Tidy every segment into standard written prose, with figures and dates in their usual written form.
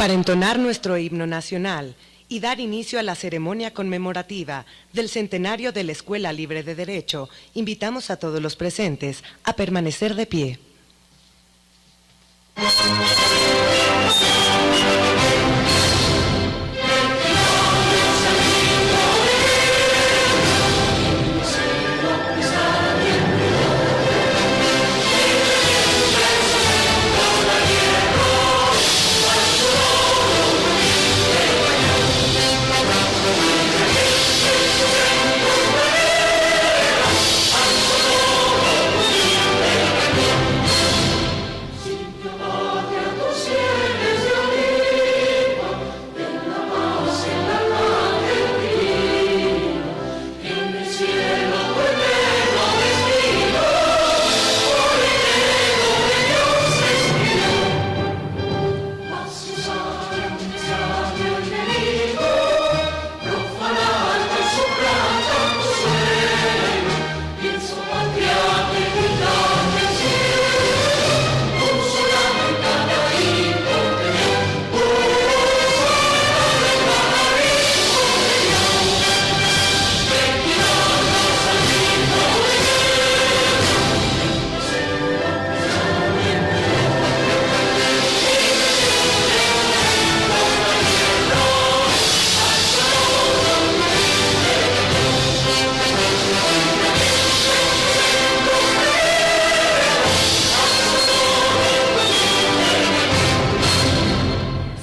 Para entonar nuestro himno nacional y dar inicio a la ceremonia conmemorativa del centenario de la Escuela Libre de Derecho, invitamos a todos los presentes a permanecer de pie.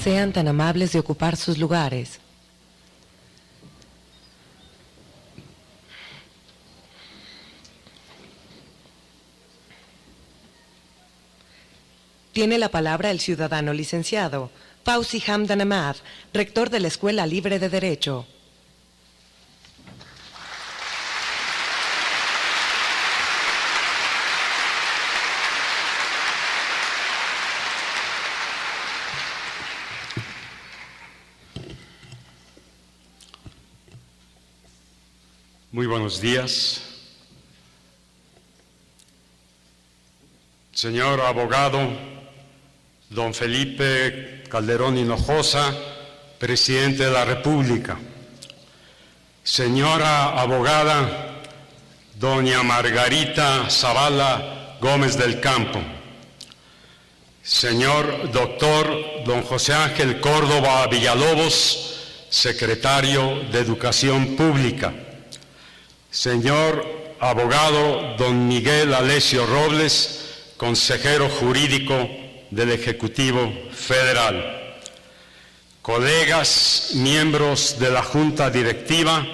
Sean tan amables de ocupar sus lugares. Tiene la palabra el ciudadano licenciado Fauzi Hamdan Ahmad, rector de la Escuela Libre de Derecho. Muy buenos días. Señor abogado don Felipe Calderón Hinojosa, presidente de la República. Señora abogada doña Margarita Zavala Gómez del Campo. Señor doctor don José Ángel Córdoba Villalobos, secretario de Educación Pública. Señor abogado don Miguel Alessio Robles, consejero jurídico del Ejecutivo Federal. Colegas, miembros de la Junta Directiva,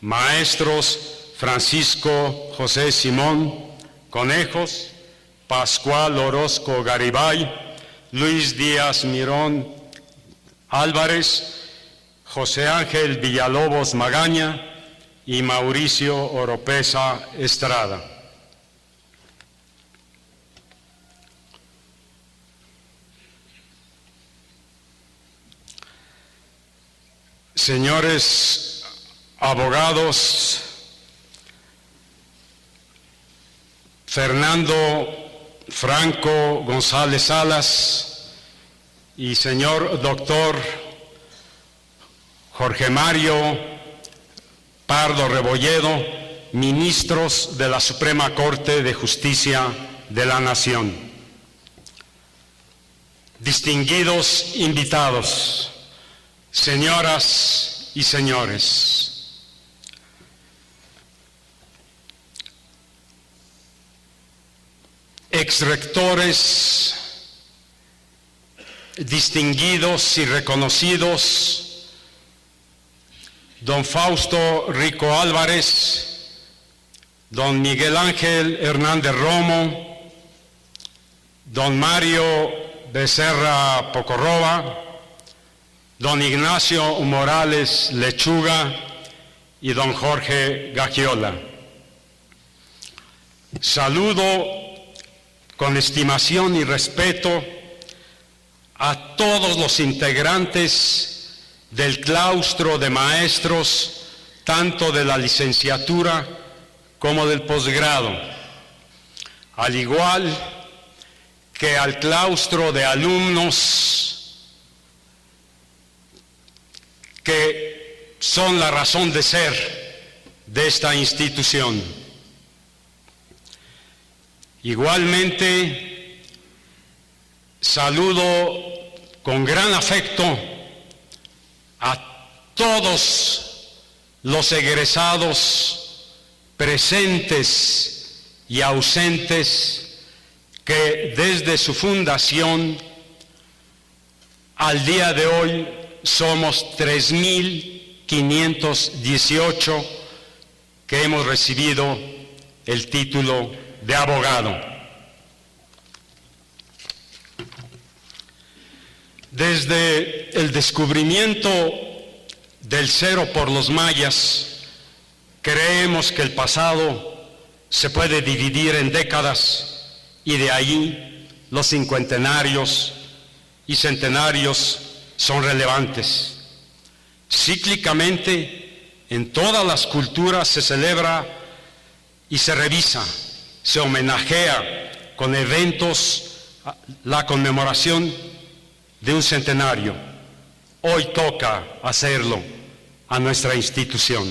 maestros Francisco José Simón Conejos, Pascual Orozco Garibay, Luis Díaz Mirón Álvarez, José Ángel Villalobos Magaña y Mauricio Oropesa Estrada. Señores abogados, Fernando Franco González Salas y señor doctor Jorge Mario Pardo Rebolledo, ministros de la Suprema Corte de Justicia de la Nación. Distinguidos invitados, señoras y señores, exrectores, distinguidos y reconocidos, don Fausto Rico Álvarez, don Miguel Ángel Hernández Romo, don Mario Becerra Pocorroba, don Ignacio Morales Lechuga y don Jorge Gagiola. Saludo con estimación y respeto a todos los integrantes del claustro de maestros, tanto de la licenciatura como del posgrado, al igual que al claustro de alumnos que son la razón de ser de esta institución. Igualmente, saludo con gran afecto a todos los egresados presentes y ausentes que desde su fundación al día de hoy somos 3.518 que hemos recibido el título de abogado. Desde el descubrimiento del cero por los mayas, creemos que el pasado se puede dividir en décadas y de ahí los cincuentenarios y centenarios son relevantes. Cíclicamente, en todas las culturas se celebra y se revisa, se homenajea con eventos la conmemoración de un centenario. Hoy toca hacerlo a nuestra institución.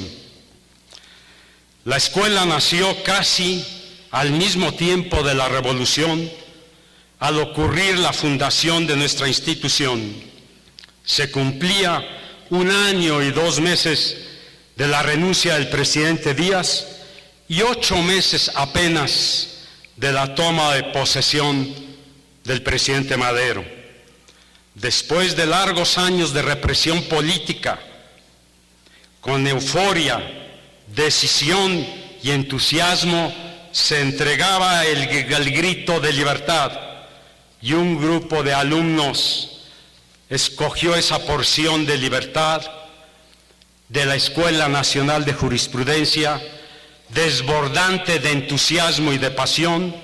La escuela nació casi al mismo tiempo de la Revolución. Al ocurrir la fundación de nuestra institución, se cumplía 1 año y 2 meses de la renuncia del presidente Díaz y 8 meses apenas de la toma de posesión del presidente Madero. Después de largos años de represión política, con euforia, decisión y entusiasmo, se entregaba el grito de libertad y un grupo de alumnos escogió esa porción de libertad de la Escuela Nacional de Jurisprudencia, desbordante de entusiasmo y de pasión,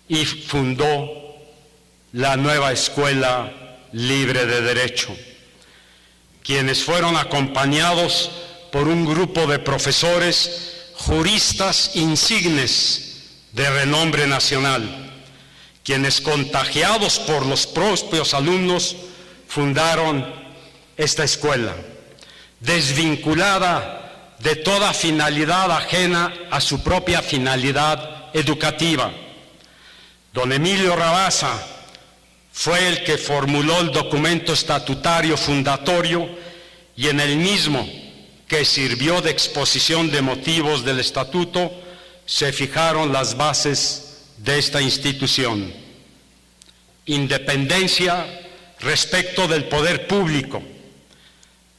y fundó la nueva Escuela Libre de Derecho, quienes fueron acompañados por un grupo de profesores juristas insignes de renombre nacional, quienes, contagiados por los propios alumnos, fundaron esta escuela, desvinculada de toda finalidad ajena a su propia finalidad educativa. Don Emilio Rabasa fue el que formuló el documento estatutario fundatorio y en el mismo, que sirvió de exposición de motivos del estatuto, se fijaron las bases de esta institución. Independencia respecto del poder público,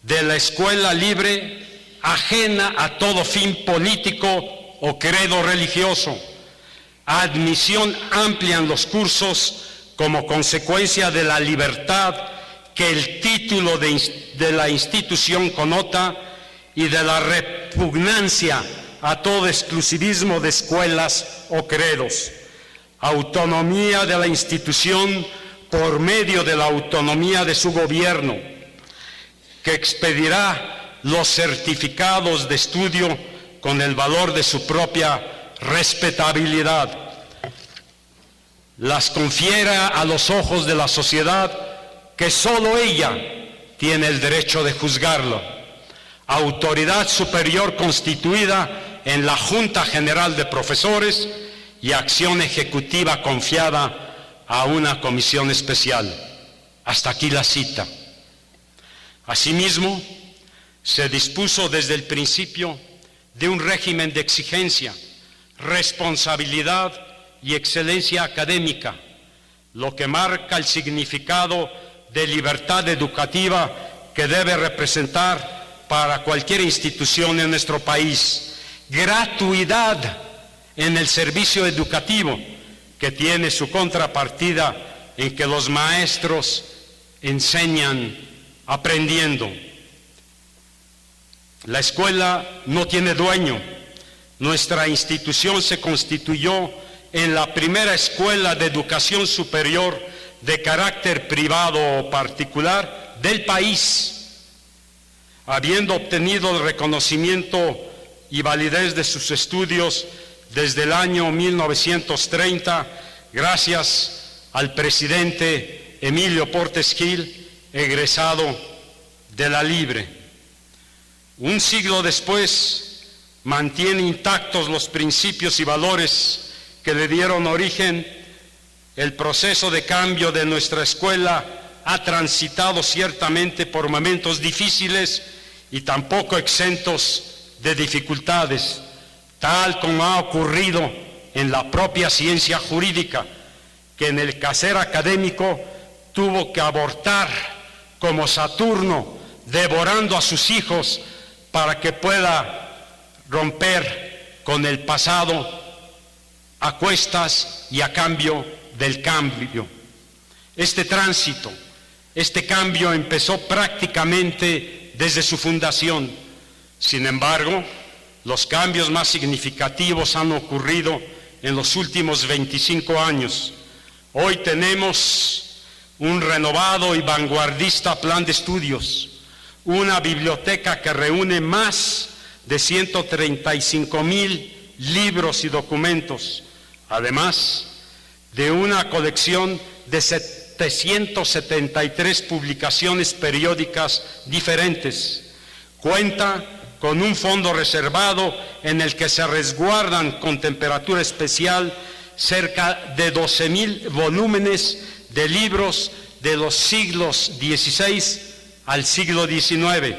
de la escuela libre ajena a todo fin político o credo religioso, admisión amplia en los cursos como consecuencia de la libertad que el título de la institución connota y de la repugnancia a todo exclusivismo de escuelas o credos, autonomía de la institución por medio de la autonomía de su gobierno, que expedirá los certificados de estudio con el valor de su propia respetabilidad, las confiera a los ojos de la sociedad que solo ella tiene el derecho de juzgarlo, autoridad superior constituida en la Junta General de Profesores y acción ejecutiva confiada a una comisión especial. Hasta aquí la cita. Asimismo, se dispuso desde el principio de un régimen de exigencia, responsabilidad y excelencia académica, lo que marca el significado de libertad educativa que debe representar para cualquier institución en nuestro país, gratuidad en el servicio educativo, que tiene su contrapartida en que los maestros enseñan aprendiendo. La escuela no tiene dueño. Nuestra institución se constituyó en la primera escuela de educación superior de carácter privado o particular del país, habiendo obtenido el reconocimiento y validez de sus estudios desde el año 1930, gracias al presidente Emilio Portes Gil, egresado de la Libre. Un siglo después, mantiene intactos los principios y valores que le dieron origen. El proceso de cambio de nuestra escuela ha transitado ciertamente por momentos difíciles y tampoco exentos de dificultades, tal como ha ocurrido en la propia ciencia jurídica, que en el quehacer académico tuvo que abortar como Saturno, devorando a sus hijos para que pueda romper con el pasado a cuestas y a cambio del cambio. Este tránsito, este cambio empezó prácticamente desde su fundación. Sin embargo, los cambios más significativos han ocurrido en los últimos 25 años. Hoy tenemos un renovado y vanguardista plan de estudios, una biblioteca que reúne más de 135,000 libros y documentos, además de una colección de 773 publicaciones periódicas diferentes. Cuenta con un fondo reservado en el que se resguardan con temperatura especial cerca de 12,000 volúmenes de libros de los siglos XVI al siglo XIX.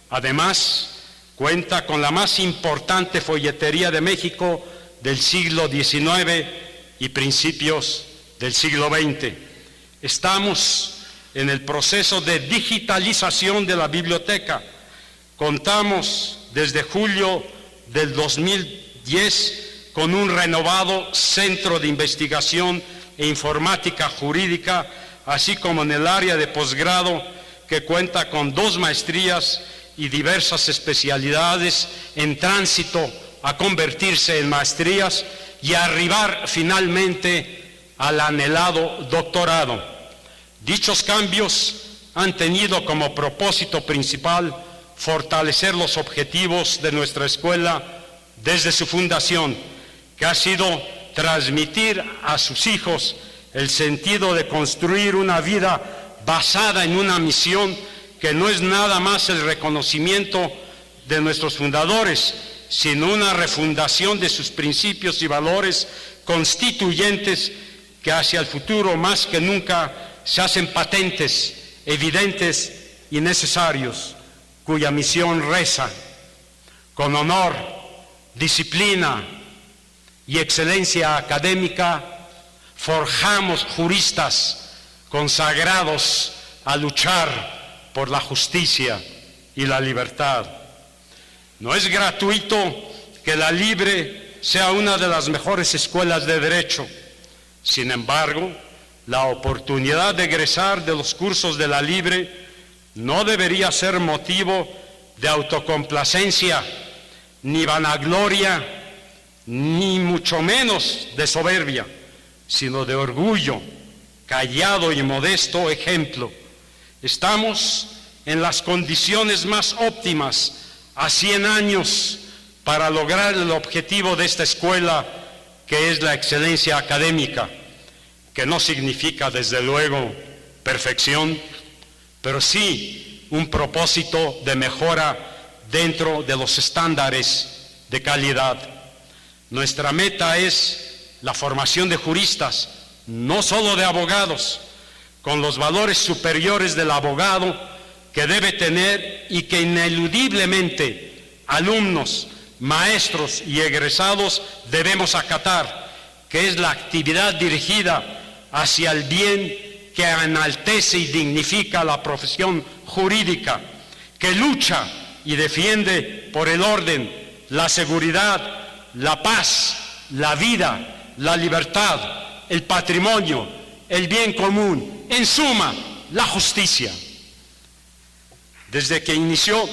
Además, cuenta con la más importante folletería de México del siglo XIX y principios del siglo XX. Estamos en el proceso de digitalización de la biblioteca. Contamos desde julio del 2010 con un renovado Centro de Investigación e Informática Jurídica, así como en el área de posgrado, que cuenta con 2 maestrías y diversas especialidades en tránsito a convertirse en maestrías y a arribar finalmente al anhelado doctorado. Dichos cambios han tenido como propósito principal fortalecer los objetivos de nuestra escuela desde su fundación, que ha sido transmitir a sus hijos el sentido de construir una vida basada en una misión que no es nada más el reconocimiento de nuestros fundadores, sino una refundación de sus principios y valores constituyentes que hacia el futuro más que nunca se hacen patentes, evidentes y necesarios, cuya misión reza: con honor, disciplina y excelencia académica, forjamos juristas consagrados a luchar por la justicia y la libertad. No es gratuito que la Libre sea una de las mejores escuelas de derecho. Sin embargo, la oportunidad de egresar de los cursos de la Libre no debería ser motivo de autocomplacencia, ni vanagloria, ni mucho menos de soberbia, sino de orgullo, callado y modesto ejemplo. Estamos en las condiciones más óptimas a 100 años para lograr el objetivo de esta escuela, que es la excelencia académica, que no significa desde luego perfección, pero sí un propósito de mejora dentro de los estándares de calidad. Nuestra meta es la formación de juristas, no solo de abogados, con los valores superiores del abogado que debe tener y que ineludiblemente alumnos, maestros y egresados debemos acatar, que es la actividad dirigida hacia el bien que enaltece y dignifica la profesión jurídica, que lucha y defiende por el orden, la seguridad, la paz, la vida, la libertad, el patrimonio, el bien común, en suma, la justicia. Desde que inició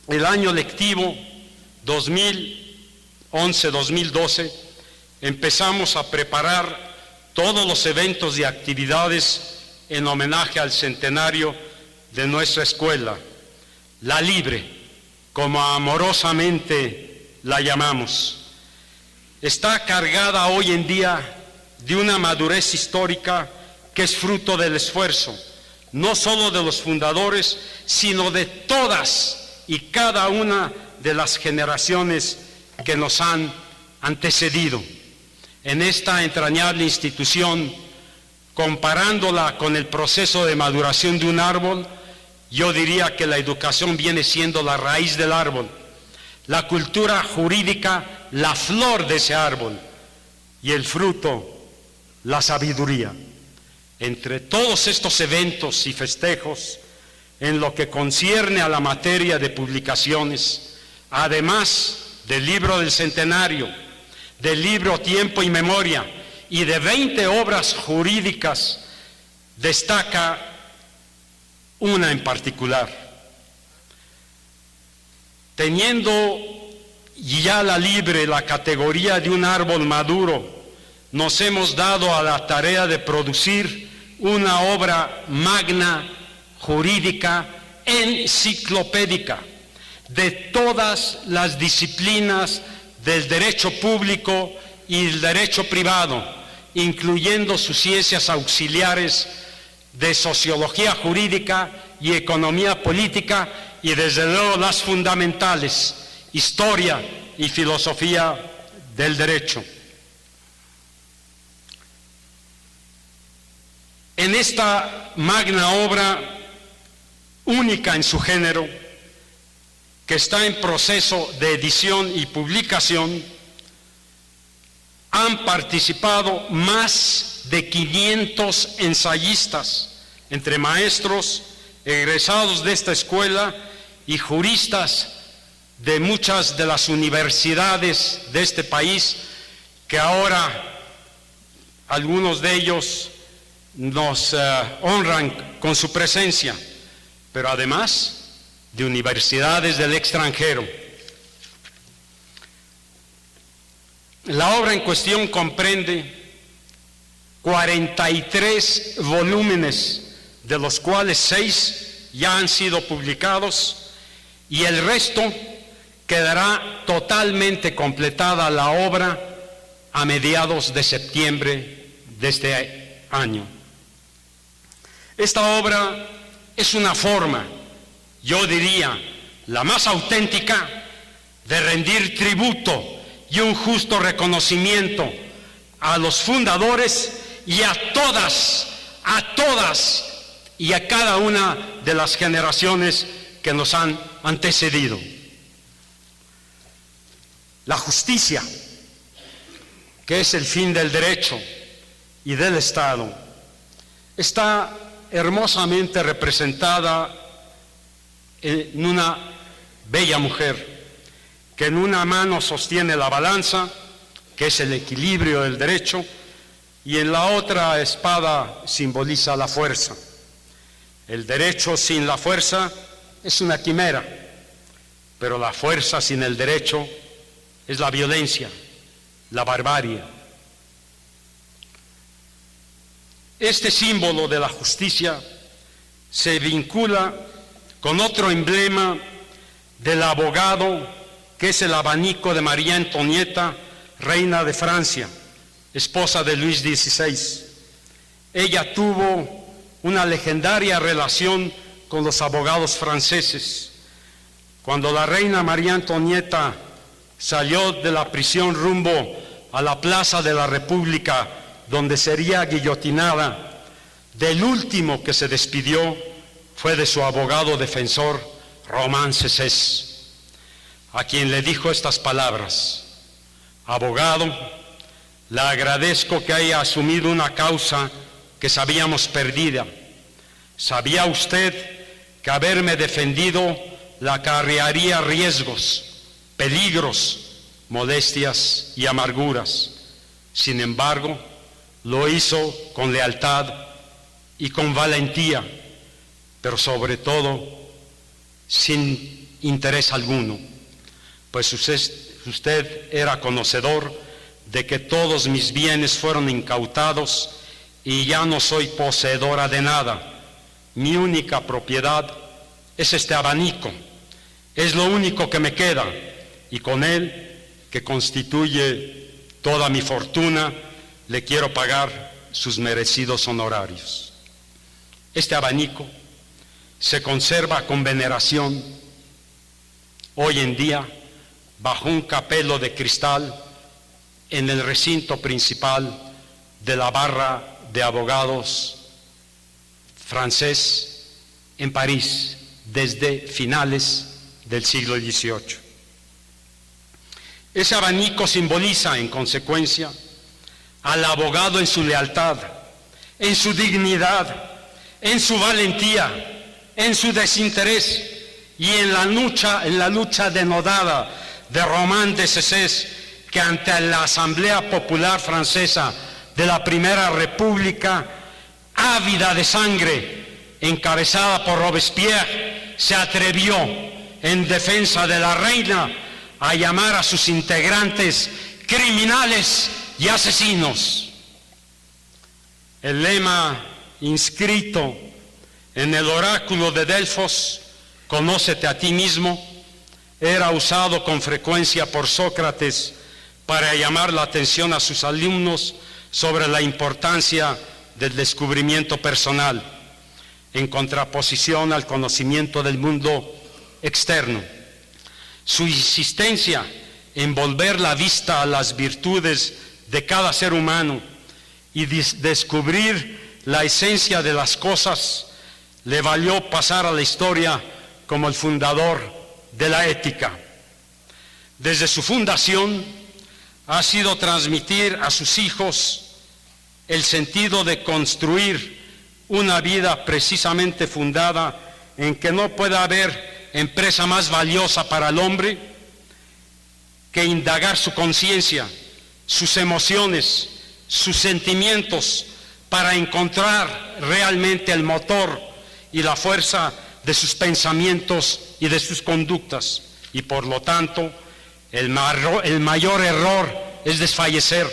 el año lectivo 2011-2012, empezamos a preparar todos los eventos y actividades en homenaje al centenario de nuestra escuela, la Libre, como amorosamente la llamamos. Está cargada hoy en día de una madurez histórica que es fruto del esfuerzo, no solo de los fundadores, sino de todas y cada una de las generaciones que nos han antecedido. En esta entrañable institución, comparándola con el proceso de maduración de un árbol, yo diría que la educación viene siendo la raíz del árbol, la cultura jurídica, la flor de ese árbol, y el fruto, la sabiduría. Entre todos estos eventos y festejos, en lo que concierne a la materia de publicaciones, además del libro del centenario, del libro Tiempo y Memoria y de 20 obras jurídicas, destaca una en particular. Teniendo ya la libre la categoría de un árbol maduro, nos hemos dado a la tarea de producir una obra magna, jurídica, enciclopédica, de todas las disciplinas del derecho público y el derecho privado, incluyendo sus ciencias auxiliares de sociología jurídica y economía política, y desde luego las fundamentales, historia y filosofía del derecho. En esta magna obra, única en su género, que está en proceso de edición y publicación, han participado más de 500 ensayistas, entre maestros, egresados de esta escuela y juristas de muchas de las universidades de este país, que ahora algunos de ellos nos honran con su presencia, pero además de universidades del extranjero. La obra en cuestión comprende 43 volúmenes, de los cuales 6 ya han sido publicados, y el resto quedará totalmente completada la obra a mediados de septiembre de este año. Esta obra es una forma, yo diría, la más auténtica de rendir tributo y un justo reconocimiento a los fundadores y a todas y a cada una de las generaciones que nos han antecedido. La justicia, que es el fin del derecho y del Estado, está hermosamente representada en una bella mujer que en una mano sostiene la balanza, que es el equilibrio del derecho, y en la otra espada simboliza la fuerza. El derecho sin la fuerza es una quimera, pero la fuerza sin el derecho es la violencia, la barbarie. Este símbolo de la justicia se vincula con otro emblema del abogado, que es el abanico de María Antonieta, reina de Francia, esposa de Luis XVI. Ella tuvo una legendaria relación con los abogados franceses. Cuando la reina María Antonieta salió de la prisión rumbo a la Plaza de la República, donde sería guillotinada, del último que se despidió fue de su abogado defensor, Román Cesés, a quien le dijo estas palabras: abogado, le agradezco que haya asumido una causa que sabíamos perdida. ¿Sabía usted que haberme defendido la acarrearía riesgos, peligros, molestias y amarguras? Sin embargo, lo hizo con lealtad y con valentía, pero sobre todo sin interés alguno, pues usted era conocedor de que todos mis bienes fueron incautados y ya no soy poseedora de nada. Mi única propiedad es este abanico, es lo único que me queda, y con él, que constituye toda mi fortuna, le quiero pagar sus merecidos honorarios. Este abanico se conserva con veneración hoy en día bajo un capelo de cristal en el recinto principal de la Barra de Abogados francés en París desde finales del siglo XVIII. Ese abanico simboliza, en consecuencia, al abogado en su lealtad, en su dignidad, en su valentía, en su desinterés y en la lucha denodada de Romain Desesés, que ante la Asamblea Popular Francesa de la Primera República, ávida de sangre, encabezada por Robespierre, se atrevió, en defensa de la reina, a llamar a sus integrantes criminales y asesinos. El lema inscrito en el oráculo de Delfos, "Conócete a ti mismo", era usado con frecuencia por Sócrates para llamar la atención a sus alumnos sobre la importancia del descubrimiento personal, en contraposición al conocimiento del mundo externo. Su insistencia en volver la vista a las virtudes de cada ser humano y descubrir la esencia de las cosas le valió pasar a la historia como el fundador de la ética. Desde su fundación ha sido transmitir a sus hijos el sentido de construir una vida precisamente fundada en que no pueda haber empresa más valiosa para el hombre que indagar su conciencia, sus emociones, sus sentimientos, para encontrar realmente el motor y la fuerza de sus pensamientos y de sus conductas. Y por lo tanto, el mayor error es desfallecer,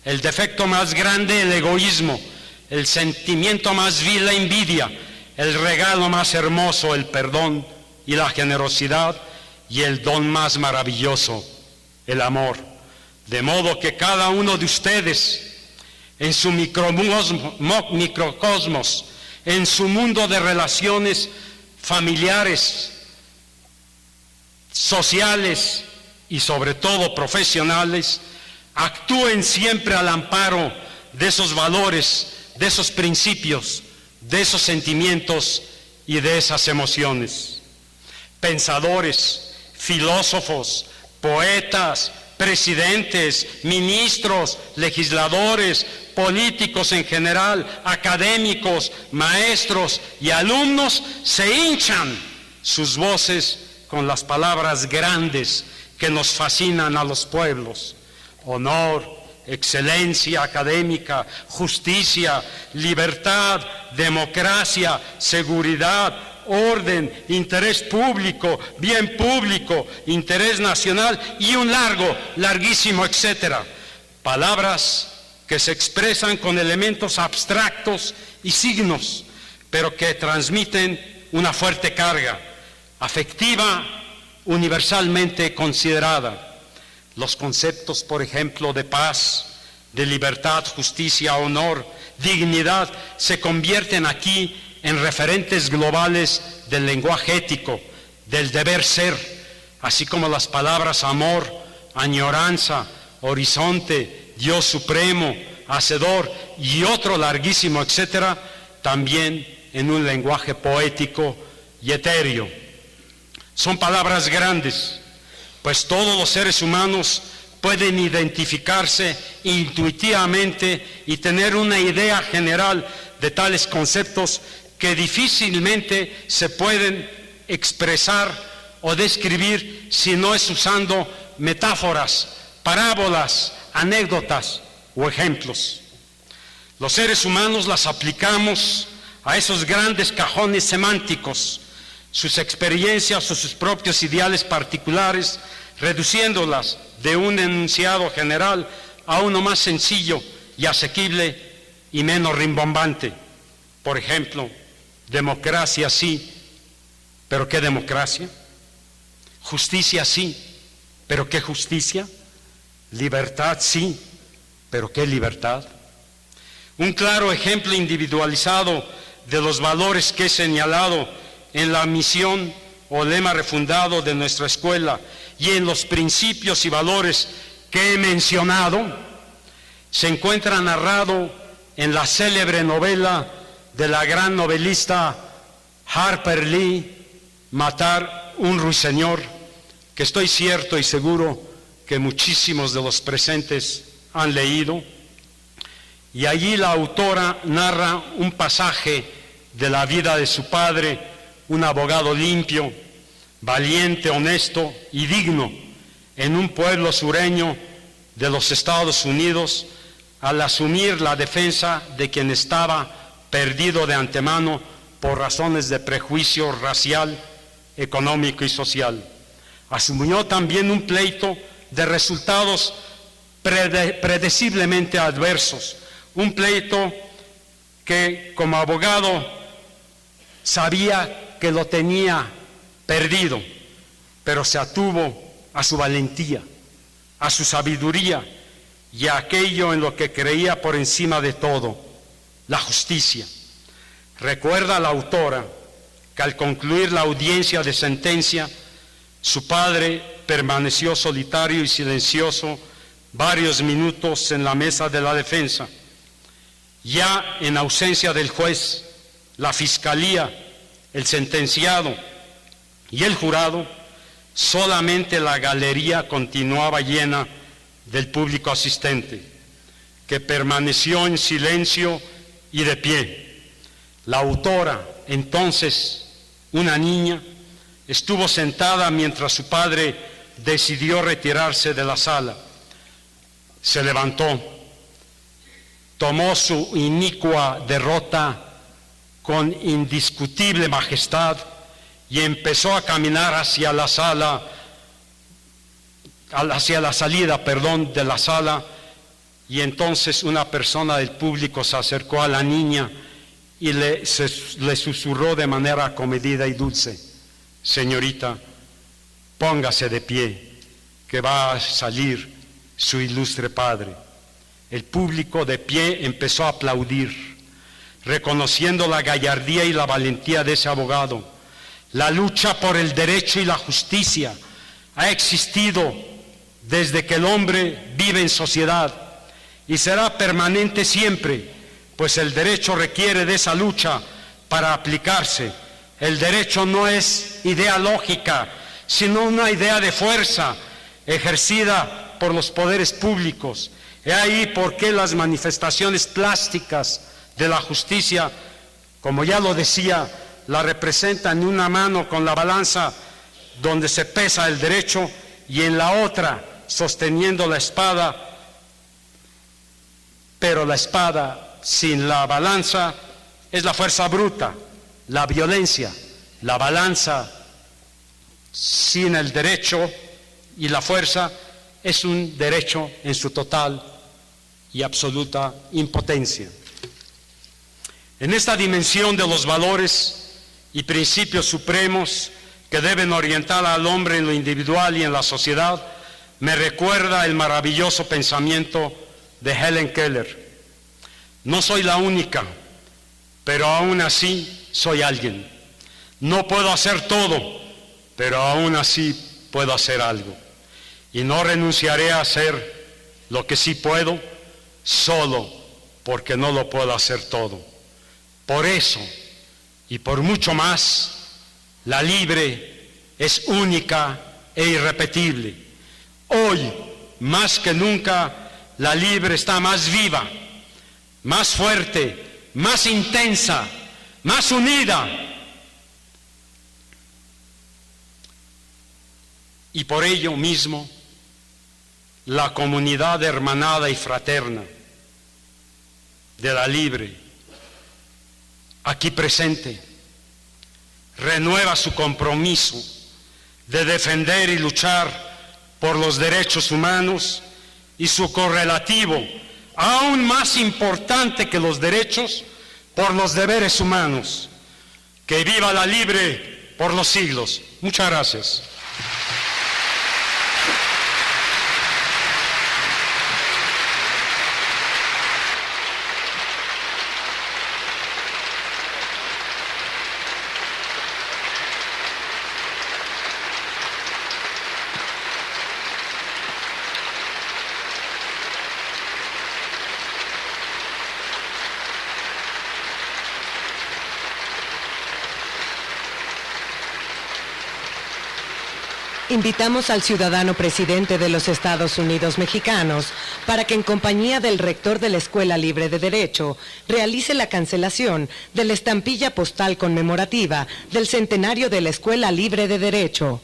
el defecto más grande el egoísmo, el sentimiento más vil la envidia, el regalo más hermoso el perdón y la generosidad, y el don más maravilloso el amor. De modo que cada uno de ustedes, en su microcosmos, en su mundo de relaciones familiares, sociales y sobre todo profesionales, actúen siempre al amparo de esos valores, de esos principios, de esos sentimientos y de esas emociones. Pensadores, filósofos, poetas, presidentes, ministros, legisladores, políticos en general, académicos, maestros y alumnos se hinchan sus voces con las palabras grandes que nos fascinan a los pueblos: honor, excelencia académica, justicia, libertad, democracia, seguridad, orden, interés público, bien público, interés nacional y un larguísimo etcétera. Palabras que se expresan con elementos abstractos y signos, pero que transmiten una fuerte carga afectiva universalmente considerada. Los conceptos, por ejemplo, de paz, de libertad, justicia, honor, dignidad, se convierten aquí en referentes globales del lenguaje ético, del deber ser, así como las palabras amor, añoranza, horizonte, Dios supremo, hacedor y otro larguísimo etcétera, también en un lenguaje poético y etéreo. Son palabras grandes, pues todos los seres humanos pueden identificarse intuitivamente y tener una idea general de tales conceptos que difícilmente se pueden expresar o describir si no es usando metáforas, parábolas, anécdotas o ejemplos. Los seres humanos las aplicamos a esos grandes cajones semánticos, sus experiencias o sus propios ideales particulares, reduciéndolas de un enunciado general a uno más sencillo y asequible y menos rimbombante. Por ejemplo, democracia sí, pero ¿qué democracia? Justicia sí, pero ¿qué justicia? Libertad sí, pero ¿qué libertad? Un claro ejemplo individualizado de los valores que he señalado en la misión o lema refundado de nuestra escuela y en los principios y valores que he mencionado, se encuentra narrado en la célebre novela de la gran novelista Harper Lee, Matar un ruiseñor, que estoy cierto y seguro que muchísimos de los presentes han leído. Y allí la autora narra un pasaje de la vida de su padre, un abogado limpio, valiente, honesto y digno, en un pueblo sureño de los Estados Unidos, al asumir la defensa de quien estaba perdido de antemano por razones de prejuicio racial, económico y social. Asumió también un pleito de resultados predeciblemente adversos, un pleito que como abogado sabía que lo tenía perdido, pero se atuvo a su valentía, a su sabiduría y a aquello en lo que creía por encima de todo, la justicia. Recuerda la autora que al concluir la audiencia de sentencia, su padre permaneció solitario y silencioso varios minutos en la mesa de la defensa. Ya en ausencia del juez, la fiscalía, el sentenciado y el jurado, solamente la galería continuaba llena del público asistente, que permaneció en silencio y de pie. La autora, entonces una niña, estuvo sentada mientras su padre decidió retirarse de la sala. Se levantó, tomó su inicua derrota con indiscutible majestad y empezó a caminar hacia la salida de la sala, y entonces una persona del público se acercó a la niña y le susurró de manera comedida y dulce: señorita, póngase de pie, que va a salir su ilustre padre. El público de pie empezó a aplaudir, reconociendo la gallardía y la valentía de ese abogado. La lucha por el derecho y la justicia ha existido desde que el hombre vive en sociedad y será permanente siempre, pues el derecho requiere de esa lucha para aplicarse. El derecho no es idea lógica, sino una idea de fuerza ejercida por los poderes públicos. He ahí por qué las manifestaciones plásticas de la justicia, como ya lo decía, la representan en una mano con la balanza donde se pesa el derecho y en la otra sosteniendo la espada, pero la espada sin la balanza es la fuerza bruta, la violencia. La balanza sin el derecho y la fuerza es un derecho en su total y absoluta impotencia. En esta dimensión de los valores y principios supremos que deben orientar al hombre en lo individual y en la sociedad, me recuerda el maravilloso pensamiento de Helen Keller. No soy la única, pero aún así soy alguien. No puedo hacer todo, pero aún así puedo hacer algo. Y no renunciaré a hacer lo que sí puedo, solo porque no lo puedo hacer todo. Por eso, y por mucho más, la Libre es única e irrepetible. Hoy, más que nunca, la Libre está más viva, más fuerte, más intensa, más unida. Y por ello mismo, la comunidad hermanada y fraterna de la Libre, aquí presente, renueva su compromiso de defender y luchar por los derechos humanos y su correlativo, aún más importante que los derechos, por los deberes humanos. Que viva la Libre por los siglos. Muchas gracias. Invitamos al ciudadano presidente de los Estados Unidos mexicanos para que en compañía del rector de la Escuela Libre de Derecho realice la cancelación de la estampilla postal conmemorativa del centenario de la Escuela Libre de Derecho.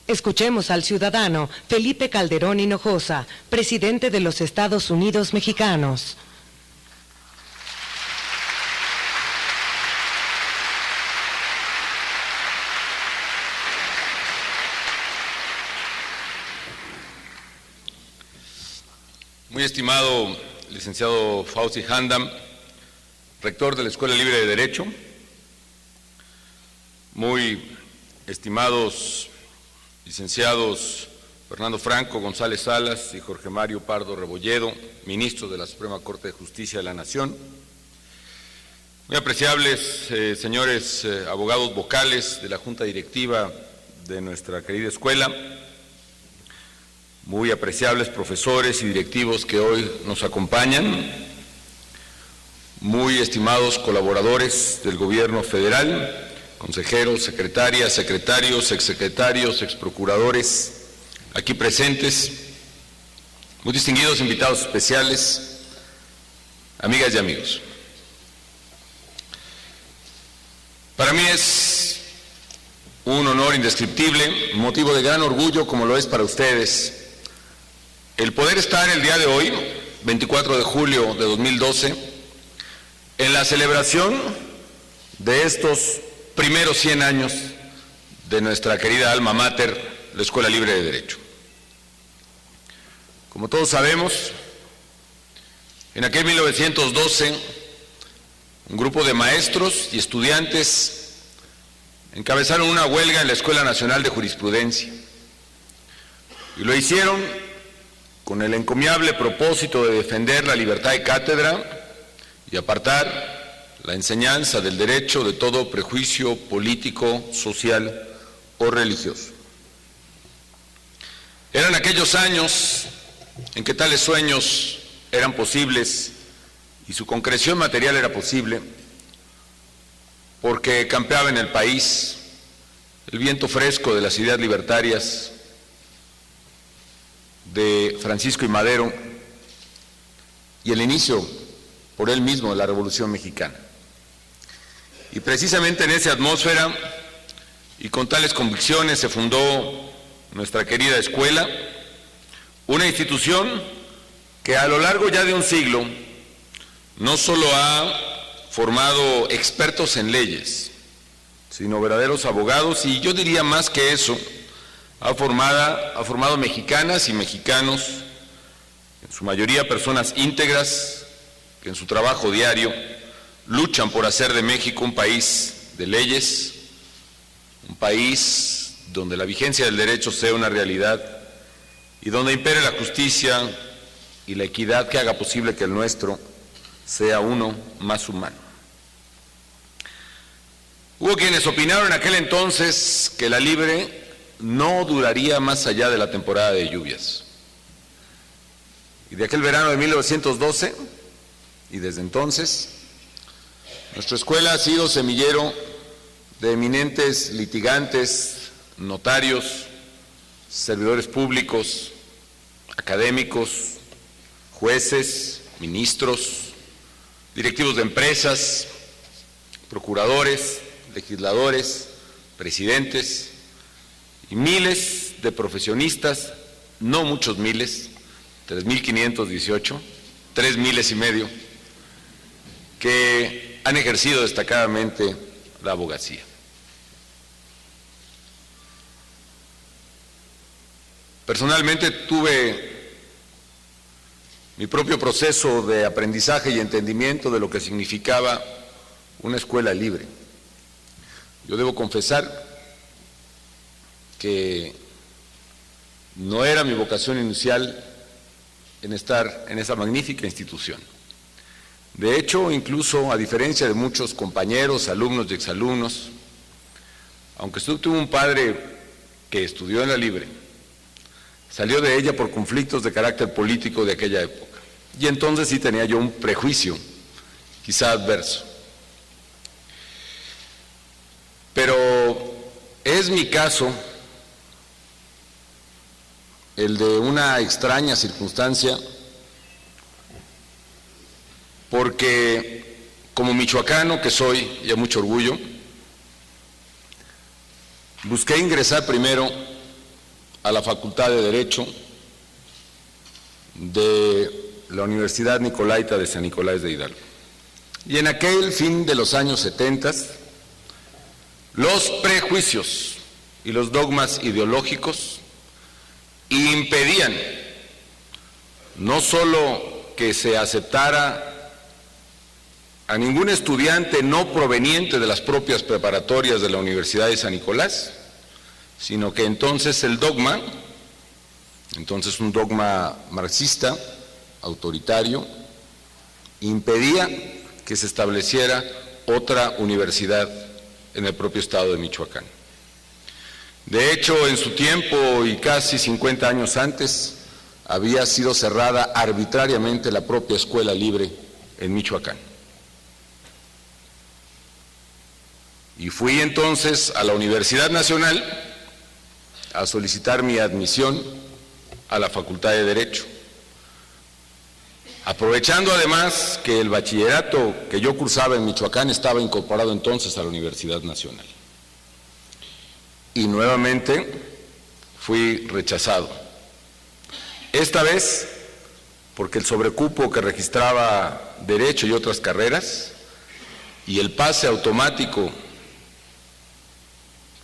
Escuchemos al ciudadano Felipe Calderón Hinojosa, presidente de los Estados Unidos mexicanos. Muy estimado licenciado Fauci Handam, rector de la Escuela Libre de Derecho, muy estimados licenciados Fernando Franco González Salas y Jorge Mario Pardo Rebolledo, ministros de la Suprema Corte de Justicia de la Nación, muy apreciables señores abogados vocales de la Junta Directiva de nuestra querida escuela, muy apreciables profesores y directivos que hoy nos acompañan, muy estimados colaboradores del Gobierno federal, consejeros, secretarias, secretarios, exsecretarios, exprocuradores, aquí presentes, muy distinguidos invitados especiales, amigas y amigos. Para mí es un honor indescriptible, motivo de gran orgullo como lo es para ustedes, el poder estar el día de hoy, 24 de julio de 2012, en la celebración de estos primeros 100 años de nuestra querida alma mater, la Escuela Libre de Derecho. Como todos sabemos, en aquel 1912, un grupo de maestros y estudiantes encabezaron una huelga en la Escuela Nacional de Jurisprudencia y lo hicieron con el encomiable propósito de defender la libertad de cátedra y apartar la enseñanza del derecho de todo prejuicio político, social o religioso. Eran aquellos años en que tales sueños eran posibles y su concreción material era posible porque campeaba en el país el viento fresco de las ideas libertarias de Francisco y Madero y el inicio por él mismo de la Revolución Mexicana. Y precisamente en esa atmósfera y con tales convicciones se fundó nuestra querida escuela, una institución que a lo largo ya de un siglo no solo ha formado expertos en leyes, sino verdaderos abogados y yo diría más que eso, ha formado mexicanas y mexicanos, en su mayoría personas íntegras que en su trabajo diario luchan por hacer de México un país de leyes, un país donde la vigencia del derecho sea una realidad y donde impere la justicia y la equidad que haga posible que el nuestro sea uno más humano. Hubo quienes opinaron en aquel entonces que la Libre no duraría más allá de la temporada de lluvias. Y de aquel verano de 1912, y desde entonces, nuestra escuela ha sido semillero de eminentes litigantes, notarios, servidores públicos, académicos, jueces, ministros, directivos de empresas, procuradores, legisladores, presidentes y miles de profesionistas, no muchos miles, 3.518, 3 miles y medio, que han ejercido destacadamente la abogacía. Personalmente tuve mi propio proceso de aprendizaje y entendimiento de lo que significaba una escuela libre. Yo debo confesar que no era mi vocación inicial en estar en esa magnífica institución. De hecho, incluso a diferencia de muchos compañeros, alumnos y exalumnos, aunque tuve un padre que estudió en la Libre, salió de ella por conflictos de carácter político de aquella época. Y entonces sí tenía yo un prejuicio, quizá adverso. Pero es mi caso el de una extraña circunstancia, porque como michoacano que soy, y a mucho orgullo, busqué ingresar primero a la Facultad de Derecho de la Universidad Nicolaita de San Nicolás de Hidalgo. Y en aquel fin de los años 70, los prejuicios y los dogmas ideológicos impedían no solo que se aceptara a ningún estudiante no proveniente de las propias preparatorias de la Universidad de San Nicolás, sino que entonces el dogma, un dogma marxista, autoritario, impedía que se estableciera otra universidad en el propio estado de Michoacán. De hecho, en su tiempo y casi 50 años antes, había sido cerrada arbitrariamente la propia escuela libre en Michoacán. Y fui entonces a la Universidad Nacional a solicitar mi admisión a la Facultad de Derecho, aprovechando además que el bachillerato que yo cursaba en Michoacán estaba incorporado entonces a la Universidad Nacional. Y nuevamente fui rechazado. Esta vez porque el sobrecupo que registraba Derecho y otras carreras y el pase automático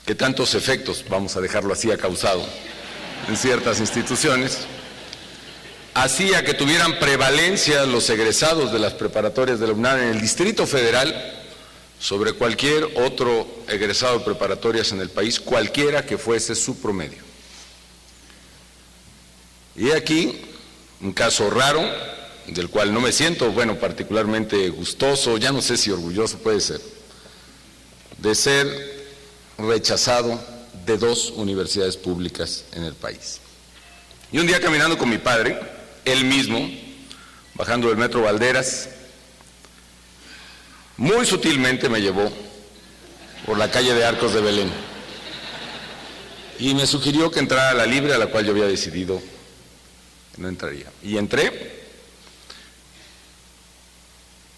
que tantos efectos, vamos a dejarlo así, ha causado en ciertas instituciones, hacía que tuvieran prevalencia los egresados de las preparatorias de la UNAM en el Distrito Federal sobre cualquier otro egresado de preparatorias en el país, cualquiera que fuese su promedio. Y aquí un caso raro, del cual no me siento, particularmente gustoso, ya no sé si orgulloso puede ser, de ser rechazado de 2 universidades públicas en el país. Y un día caminando con mi padre, él mismo, bajando del Metro Valderas, muy sutilmente me llevó por la calle de Arcos de Belén y me sugirió que entrara a la Libre, a la cual yo había decidido que no entraría. Y entré.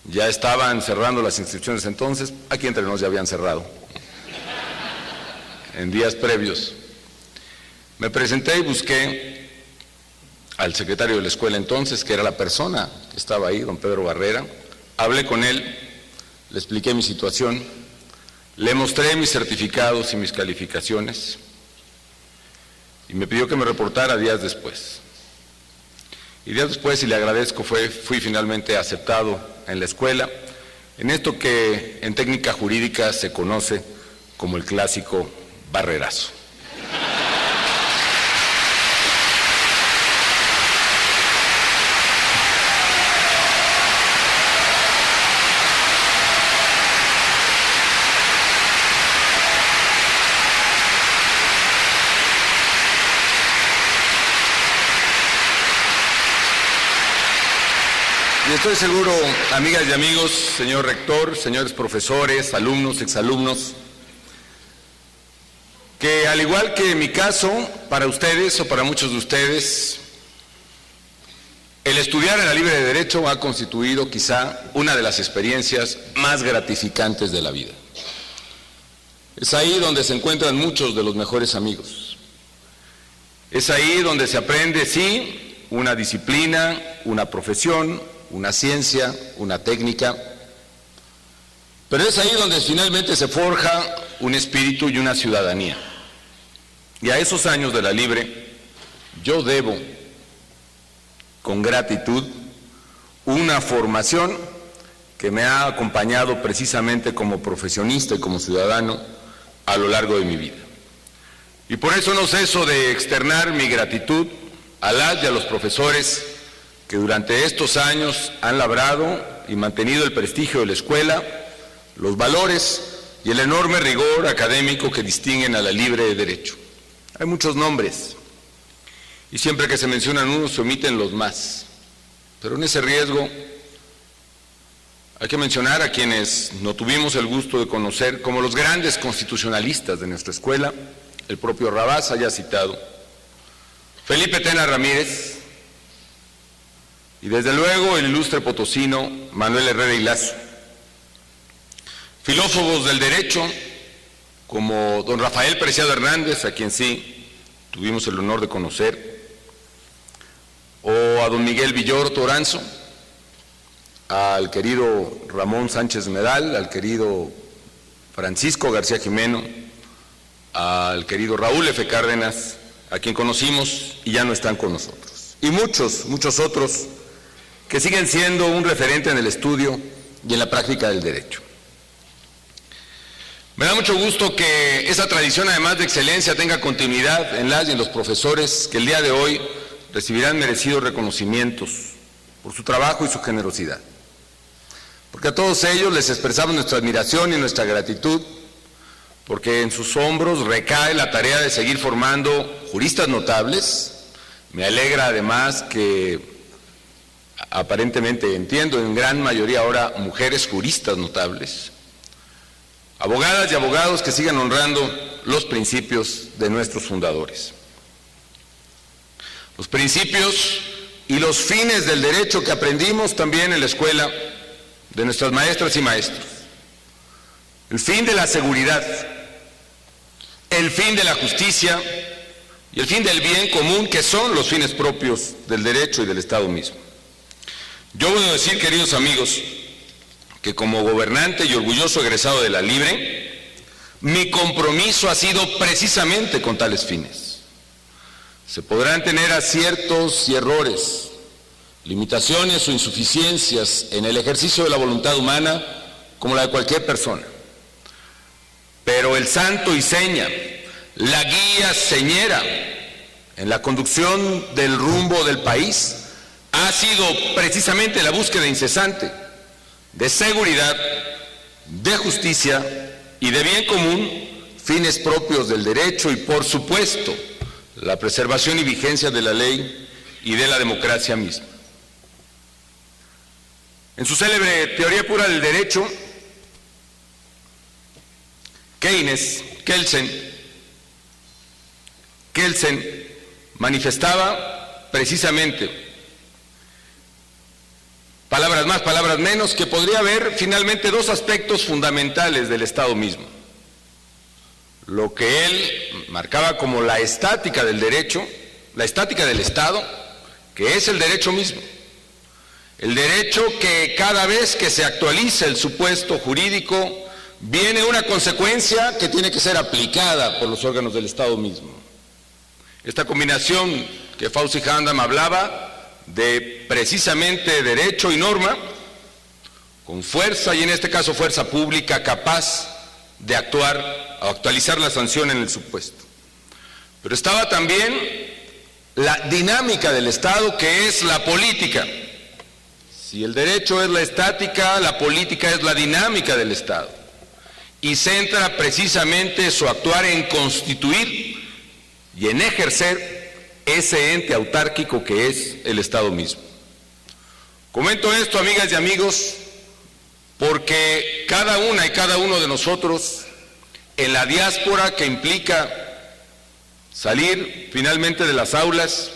Ya estaban cerrando las inscripciones entonces, aquí entre nos ya habían cerrado en días previos. Me presenté y busqué al secretario de la escuela entonces, que era la persona que estaba ahí, don Pedro Barrera. Hablé con él, le expliqué mi situación, le mostré mis certificados y mis calificaciones y me pidió que me reportara días después. Y días después, y le agradezco, fui finalmente aceptado en la escuela, en esto que en técnica jurídica se conoce como el clásico barrerazo. Y estoy seguro, amigas y amigos, señor rector, señores profesores, alumnos, exalumnos, que al igual que en mi caso, para ustedes o para muchos de ustedes, el estudiar en la Libre de Derecho ha constituido quizá una de las experiencias más gratificantes de la vida. Es ahí donde se encuentran muchos de los mejores amigos. Es ahí donde se aprende, sí, una disciplina, una profesión, una ciencia, una técnica, pero es ahí donde finalmente se forja un espíritu y una ciudadanía. Y a esos años de la Libre, yo debo, con gratitud, una formación que me ha acompañado precisamente como profesionista y como ciudadano a lo largo de mi vida. Y por eso no ceso de externar mi gratitud a las y a los profesores que durante estos años han labrado y mantenido el prestigio de la escuela, los valores y el enorme rigor académico que distinguen a la Libre de Derecho. Hay muchos nombres y siempre que se mencionan unos se omiten los más, pero en ese riesgo hay que mencionar a quienes no tuvimos el gusto de conocer como los grandes constitucionalistas de nuestra escuela, el propio Rabasa ya citado, Felipe Tena Ramírez y desde luego el ilustre potosino Manuel Herrera y Lazo. Filósofos del derecho como don Rafael Preciado Hernández, a quien sí tuvimos el honor de conocer, o a don Miguel Villoro Toranzo, al querido Ramón Sánchez Medal, al querido Francisco García Jimeno, al querido Raúl F. Cárdenas, a quien conocimos y ya no están con nosotros, y muchos otros que siguen siendo un referente en el estudio y en la práctica del derecho. Me da mucho gusto que esa tradición, además de excelencia, tenga continuidad en las y en los profesores que el día de hoy recibirán merecidos reconocimientos por su trabajo y su generosidad. Porque a todos ellos les expresamos nuestra admiración y nuestra gratitud, porque en sus hombros recae la tarea de seguir formando juristas notables. Me alegra además que aparentemente entiendo en gran mayoría ahora mujeres juristas notables, abogadas y abogados que sigan honrando los principios de nuestros fundadores. Los principios y los fines del derecho que aprendimos también en la escuela de nuestras maestras y maestros. El fin de la seguridad, el fin de la justicia y el fin del bien común, que son los fines propios del derecho y del Estado mismo. Yo voy a decir, queridos amigos, que como gobernante y orgulloso egresado de la Libre, mi compromiso ha sido precisamente con tales fines. Se podrán tener aciertos y errores, limitaciones o insuficiencias en el ejercicio de la voluntad humana como la de cualquier persona, pero el santo y seña, la guía señera en la conducción del rumbo del país ha sido precisamente la búsqueda incesante de seguridad, de justicia y de bien común, fines propios del derecho y, por supuesto, la preservación y vigencia de la ley y de la democracia misma. En su célebre Teoría Pura del Derecho, Kelsen manifestaba precisamente, palabras más, palabras menos, que podría haber finalmente dos aspectos fundamentales del Estado mismo. Lo que él marcaba como la estática del derecho, la estática del Estado, que es el derecho mismo. El derecho que cada vez que se actualiza el supuesto jurídico, viene una consecuencia que tiene que ser aplicada por los órganos del Estado mismo. Esta combinación que Fauci Handam hablaba, de precisamente derecho y norma, con fuerza, y en este caso fuerza pública, capaz de actuar, actualizar la sanción en el supuesto. Pero estaba también la dinámica del Estado, que es la política. Si el derecho es la estática, la política es la dinámica del Estado, y centra precisamente su actuar en constituir y en ejercer ese ente autárquico que es el Estado mismo. Comento esto, amigas y amigos, porque cada una y cada uno de nosotros, en la diáspora que implica salir finalmente de las aulas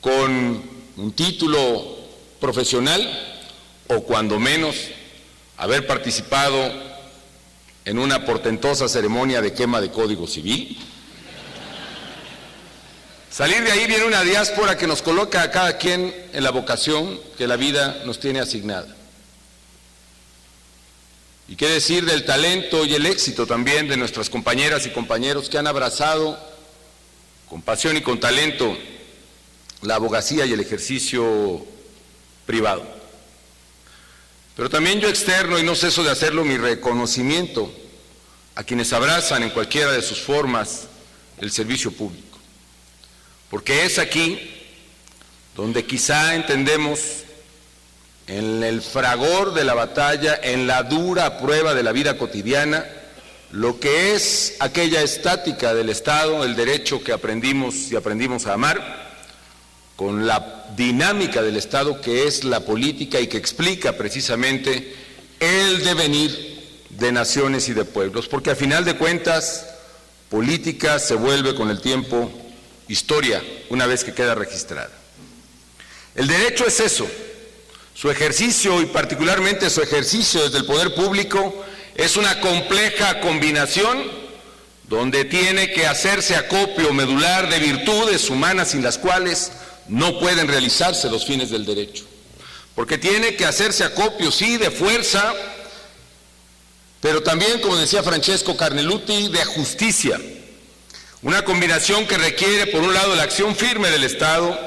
con un título profesional, o cuando menos haber participado en una portentosa ceremonia de quema de Código Civil, salir de ahí viene una diáspora que nos coloca a cada quien en la vocación que la vida nos tiene asignada. Y qué decir del talento y el éxito también de nuestras compañeras y compañeros que han abrazado con pasión y con talento, la abogacía y el ejercicio privado. Pero también yo externo, y no ceso de hacerlo, mi reconocimiento a quienes abrazan en cualquiera de sus formas el servicio público. Porque es aquí donde quizá entendemos, en el fragor de la batalla, en la dura prueba de la vida cotidiana, lo que es aquella estática del Estado, el derecho que aprendimos a amar, con la dinámica del Estado que es la política y que explica precisamente el devenir de naciones y de pueblos, porque a final de cuentas, política se vuelve con el tiempo historia, una vez que queda registrada. El derecho es eso, su ejercicio y particularmente su ejercicio desde el poder público es una compleja combinación donde tiene que hacerse acopio medular de virtudes humanas sin las cuales no pueden realizarse los fines del derecho. Porque tiene que hacerse acopio, sí, de fuerza, pero también, como decía Francesco Carneluti, de justicia. Una combinación que requiere, por un lado, la acción firme del Estado,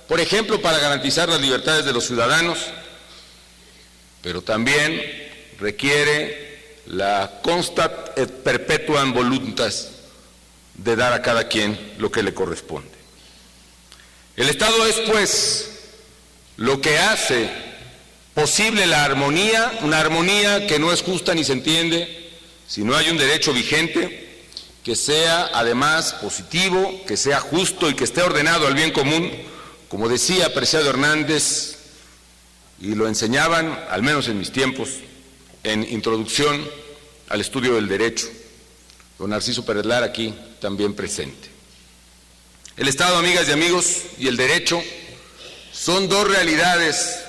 por ejemplo, para garantizar las libertades de los ciudadanos, pero también requiere la constat et perpetuam voluntas de dar a cada quien lo que le corresponde. El Estado es, pues, lo que hace posible la armonía, una armonía que no es justa ni se entiende si no hay un derecho vigente, que sea además positivo, que sea justo y que esté ordenado al bien común, como decía Preciado Hernández, y lo enseñaban, al menos en mis tiempos, en Introducción al Estudio del Derecho, don Narciso Pérez Lara aquí también presente. El Estado, amigas y amigos, y el derecho son dos realidades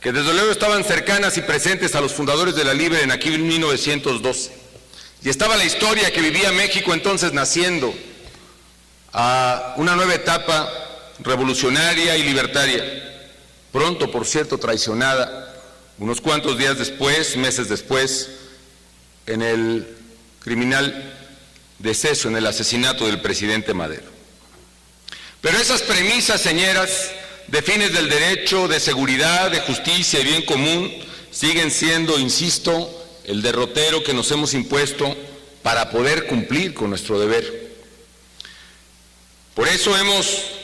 que desde luego estaban cercanas y presentes a los fundadores de la Libre en aquel 1912. Y estaba la historia que vivía México entonces naciendo a una nueva etapa revolucionaria y libertaria, pronto, por cierto, traicionada, unos cuantos días después, meses después, en el criminal deceso, en el asesinato del presidente Madero. Pero esas premisas, señoras, de fines del derecho, de seguridad, de justicia y bien común, siguen siendo, insisto, el derrotero que nos hemos impuesto para poder cumplir con nuestro deber. Por eso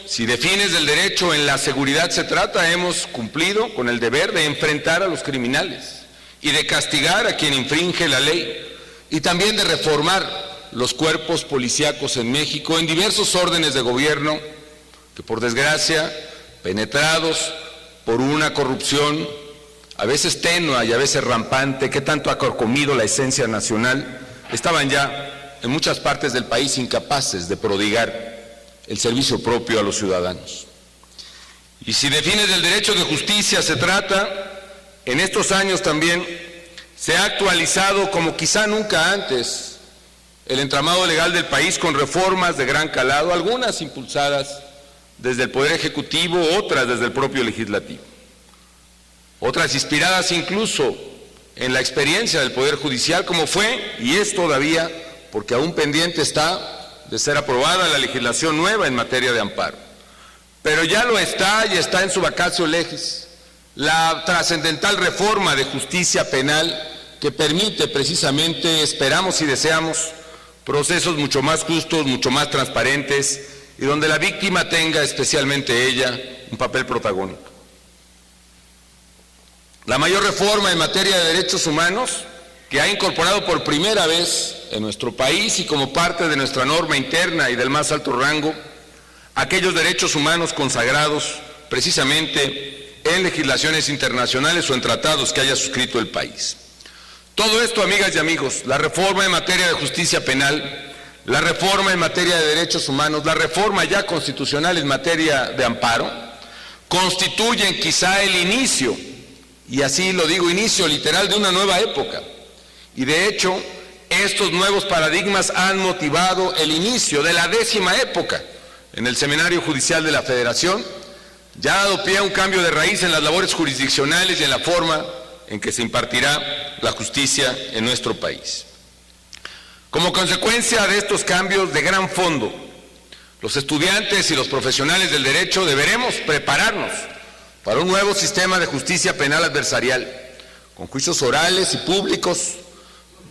si de fines del derecho en la seguridad se trata, hemos cumplido con el deber de enfrentar a los criminales y de castigar a quien infringe la ley, y también de reformar los cuerpos policíacos en México en diversos órdenes de gobierno que, por desgracia, penetrados por una corrupción a veces tenue y a veces rampante, que tanto ha carcomido la esencia nacional, estaban ya en muchas partes del país incapaces de prodigar el servicio propio a los ciudadanos. Y si de fines del derecho de justicia se trata, en estos años también se ha actualizado como quizá nunca antes el entramado legal del país con reformas de gran calado, algunas impulsadas desde el Poder Ejecutivo, otras desde el propio Legislativo, otras inspiradas incluso en la experiencia del Poder Judicial, como fue y es todavía, porque aún pendiente está de ser aprobada la legislación nueva en materia de amparo. Pero ya lo está y está en su vacatio legis la trascendental reforma de justicia penal que permite precisamente, esperamos y deseamos, procesos mucho más justos, mucho más transparentes y donde la víctima tenga, especialmente ella, un papel protagónico. La mayor reforma en materia de derechos humanos que ha incorporado por primera vez en nuestro país y como parte de nuestra norma interna y del más alto rango, aquellos derechos humanos consagrados precisamente en legislaciones internacionales o en tratados que haya suscrito el país. Todo esto, amigas y amigos, la reforma en materia de justicia penal, la reforma en materia de derechos humanos, la reforma ya constitucional en materia de amparo, constituyen quizá el inicio, y así lo digo, inicio literal de una nueva época. Y de hecho, estos nuevos paradigmas han motivado el inicio de la 10ª época en el Seminario Judicial de la Federación. Ya ha dado pie a un cambio de raíz en las labores jurisdiccionales y en la forma en que se impartirá la justicia en nuestro país. Como consecuencia de estos cambios de gran fondo, Los estudiantes y los profesionales del derecho deberemos prepararnos para un nuevo sistema de justicia penal adversarial, con juicios orales y públicos,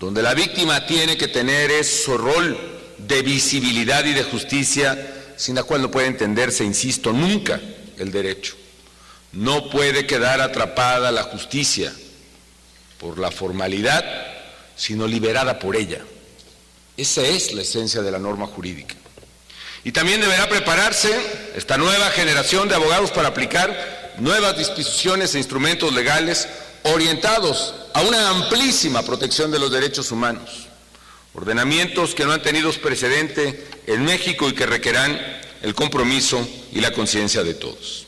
donde la víctima tiene que tener ese rol de visibilidad y de justicia, sin la cual no puede entenderse, insisto, nunca el derecho. No puede quedar atrapada la justicia por la formalidad, sino liberada por ella. Esa es la esencia de la norma jurídica. Y también deberá prepararse esta nueva generación de abogados para aplicar nuevas disposiciones e instrumentos legales orientados a una amplísima protección de los derechos humanos, ordenamientos que no han tenido precedente en México y que requerirán el compromiso y la conciencia de todos.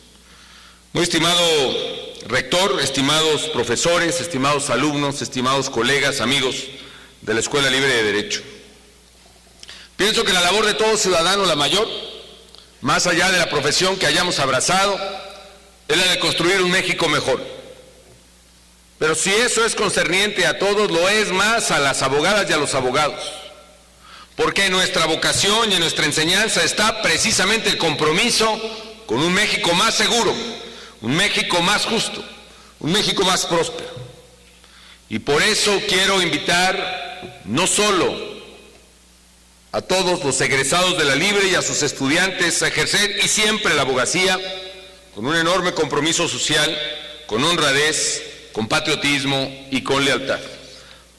Muy estimado rector, estimados profesores, estimados alumnos, estimados colegas, amigos de la Escuela Libre de Derecho, pienso que la labor de todo ciudadano, la mayor, más allá de la profesión que hayamos abrazado, es la de construir un México mejor. Pero si eso es concerniente a todos, lo es más a las abogadas y a los abogados, porque en nuestra vocación y en nuestra enseñanza está precisamente el compromiso con un México más seguro, un México más justo, un México más próspero. Y por eso quiero invitar no solo a todos los egresados de la Libre y a sus estudiantes a ejercer y siempre la abogacía con un enorme compromiso social, con honradez, con patriotismo y con lealtad.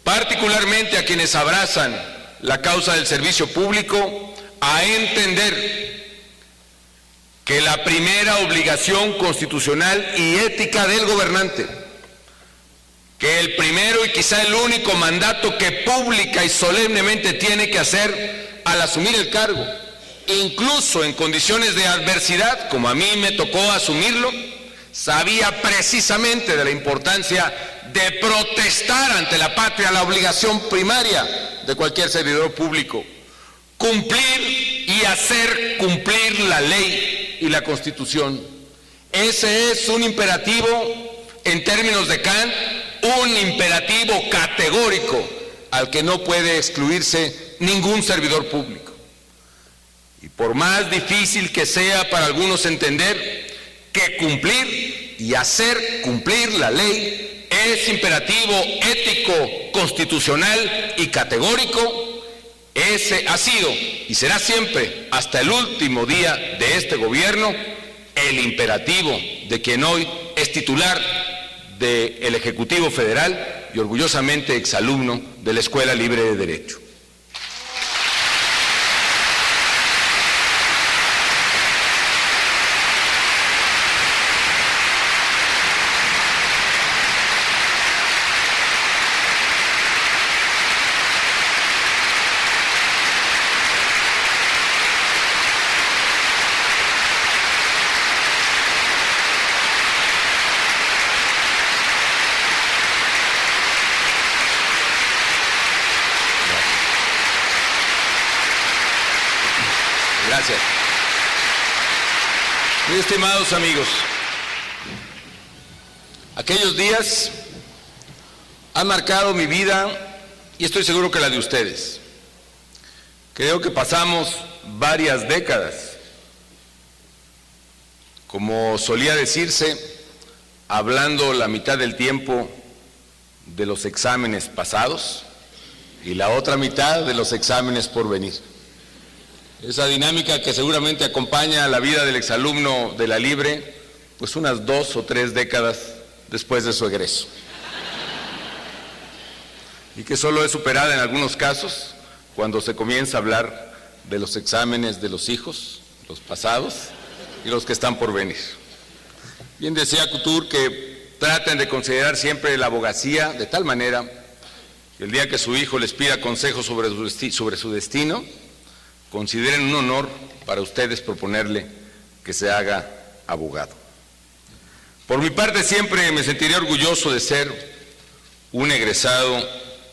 Particularmente a quienes abrazan la causa del servicio público, a entender que la primera obligación constitucional y ética del gobernante, que el primero y quizá el único mandato que pública y solemnemente tiene que hacer al asumir el cargo, incluso en condiciones de adversidad, como a mí me tocó asumirlo, sabía precisamente de la importancia de protestar ante la patria, la obligación primaria de cualquier servidor público, cumplir y hacer cumplir la ley y la Constitución. Ese es un imperativo, en términos de Kant, un imperativo categórico al que no puede excluirse ningún servidor público. Y por más difícil que sea para algunos entender que cumplir y hacer cumplir la ley es imperativo ético, constitucional y categórico, ese ha sido y será siempre, hasta el último día de este gobierno, el imperativo de quien hoy es titular del Ejecutivo Federal y orgullosamente exalumno de la Escuela Libre de Derecho. Gracias. Muy estimados amigos, aquellos días han marcado mi vida y estoy seguro que la de ustedes. Creo que pasamos varias décadas, como solía decirse, hablando la mitad del tiempo de los exámenes pasados y la otra mitad de los exámenes por venir. Esa dinámica que seguramente acompaña a la vida del exalumno de la Libre, pues unas 2 o 3 décadas después de su egreso. Y que solo es superada en algunos casos cuando se comienza a hablar de los exámenes de los hijos, los pasados y los que están por venir. Bien decía Couture que traten de considerar siempre la abogacía de tal manera que el día que su hijo les pida consejos sobre su destino, consideren un honor para ustedes proponerle que se haga abogado. Por mi parte, siempre me sentiré orgulloso de ser un egresado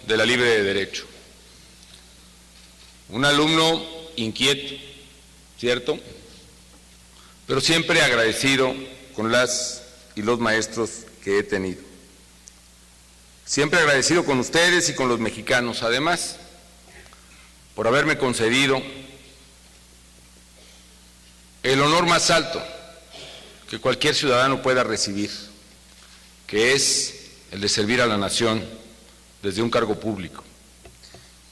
de la Libre de Derecho. Un alumno inquieto, ¿cierto? Pero siempre agradecido con las y los maestros que he tenido. Siempre agradecido con ustedes y con los mexicanos, además, por haberme concedido el honor más alto que cualquier ciudadano pueda recibir, que es el de servir a la nación desde un cargo público.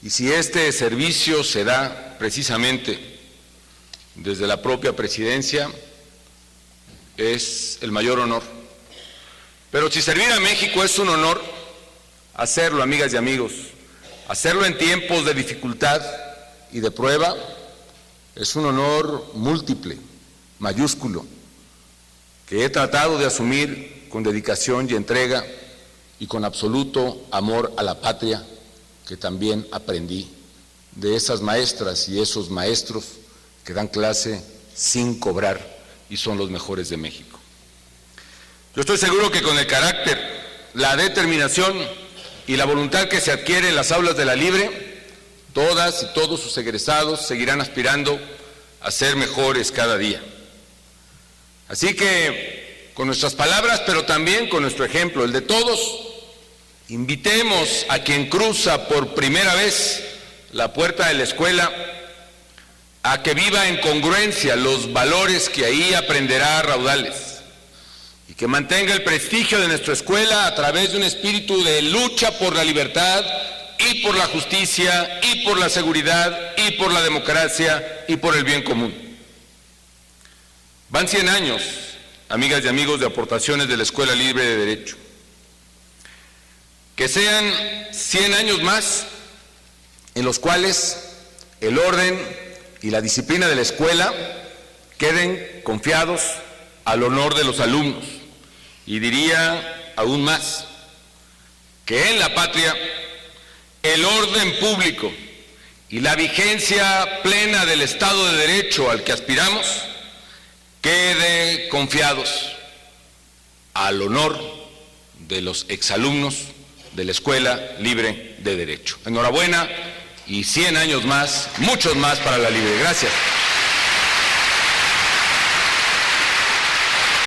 Y si este servicio se da precisamente desde la propia presidencia, es el mayor honor. Pero si servir a México es un honor, hacerlo, amigas y amigos, hacerlo en tiempos de dificultad y de prueba, es un honor múltiple, mayúsculo, que he tratado de asumir con dedicación y entrega y con absoluto amor a la patria, que también aprendí de esas maestras y esos maestros que dan clase sin cobrar y son los mejores de México. Yo estoy seguro que con el carácter, la determinación y la voluntad que se adquiere en las aulas de la Libre, todas y todos sus egresados seguirán aspirando a ser mejores cada día. Así que, con nuestras palabras, pero también con nuestro ejemplo, el de todos, invitemos a quien cruza por primera vez la puerta de la escuela a que viva en congruencia los valores que ahí aprenderá a raudales y que mantenga el prestigio de nuestra escuela a través de un espíritu de lucha por la libertad y por la justicia y por la seguridad y por la democracia y por el bien común. Van 100 años, amigas y amigos, de aportaciones de la Escuela Libre de Derecho. Que sean 100 años más en los cuales el orden y la disciplina de la escuela queden confiados al honor de los alumnos. Y diría aún más, que en la patria el orden público y la vigencia plena del Estado de Derecho al que aspiramos quede confiados al honor de los exalumnos de la Escuela Libre de Derecho. Enhorabuena y 100 años más, muchos más para la Libre. Gracias.